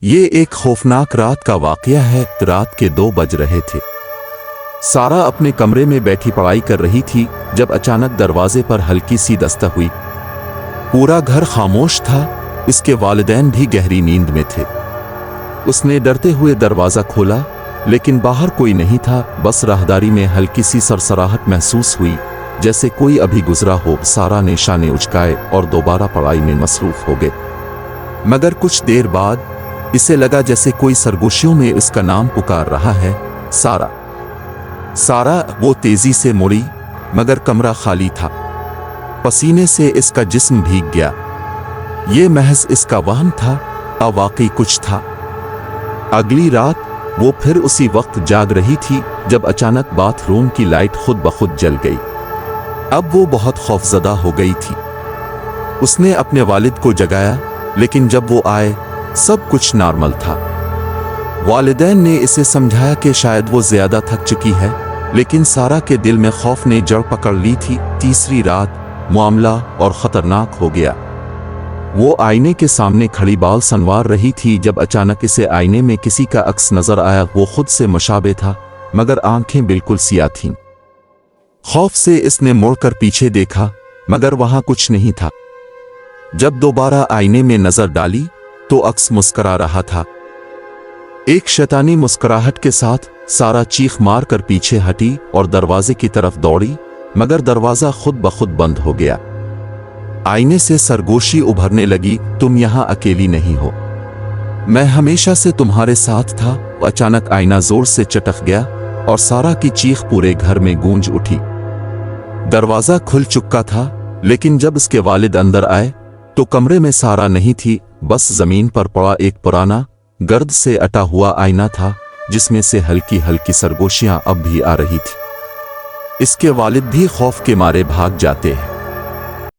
یہ ایک خوفناک رات کا واقعہ ہے۔ رات کے 2 بج رہے تھے۔ سارا اپنے کمرے میں بیٹھی پڑھائی کر رہی تھی جب اچانک دروازے پر ہلکی سی دستک ہوئی۔ پورا گھر خاموش تھا، اس کے والدین بھی گہری نیند میں تھے۔ اس نے ڈرتے ہوئے دروازہ کھولا، لیکن باہر کوئی نہیں تھا، بس راہداری میں ہلکی سی سرسراہٹ محسوس ہوئی، جیسے کوئی ابھی گزرا ہو۔ سارا نے شانے اچکائے اور دوبارہ پڑھائی میں مصروف ہو گئے، مگر کچھ دیر بعد اسے لگا جیسے کوئی سرگوشیوں میں اس کا نام پکار رہا ہے، سارا سارا۔ وہ تیزی سے مڑی، مگر کمرہ خالی تھا۔ پسینے سے اس کا جسم بھیگ گیا۔ یہ محض اس کا وہم تھا، واقعی کچھ تھا۔ اگلی رات وہ پھر اسی وقت جاگ رہی تھی جب اچانک باتھ روم کی لائٹ خود بخود جل گئی۔ اب وہ بہت خوفزدہ ہو گئی تھی۔ اس نے اپنے والد کو جگایا، لیکن جب وہ آئے سب کچھ نارمل تھا۔ والدین نے اسے سمجھایا کہ شاید وہ زیادہ تھک چکی ہے، لیکن سارا کے دل میں خوف نے جڑ پکڑ لی تھی۔ تیسری رات معاملہ اور خطرناک ہو گیا۔ وہ آئینے کے سامنے کھڑی بال سنوار رہی تھی جب اچانک اسے آئینے میں کسی کا عکس نظر آیا۔ وہ خود سے مشابہ تھا، مگر آنکھیں بالکل سیاہ تھیں۔ خوف سے اس نے مڑ کر پیچھے دیکھا، مگر وہاں کچھ نہیں تھا۔ جب دوبارہ آئینے میں نظر ڈالی تو عکس مسکرا رہا تھا۔ ایک شیطانی مسکراہٹ کے ساتھ سارا چیخ مار کر پیچھے ہٹی اور دروازے کی طرف دوڑی، مگر دروازہ خود بخود بند ہو گیا۔ آئینے سے سرگوشی ابھرنے لگی، تم یہاں اکیلی نہیں ہو، میں ہمیشہ سے تمہارے ساتھ تھا۔ اچانک آئینہ زور سے چٹک گیا اور سارا کی چیخ پورے گھر میں گونج اٹھی۔ دروازہ کھل چکا تھا، لیکن جب اس کے والد اندر آئے تو کمرے میں سارا نہیں تھی، بس زمین پر پڑا ایک پرانا گرد سے اٹا ہوا آئینہ تھا، جس میں سے ہلکی ہلکی سرگوشیاں اب بھی آ رہی تھی۔ اس کے والد بھی خوف کے مارے بھاگ جاتے ہیں۔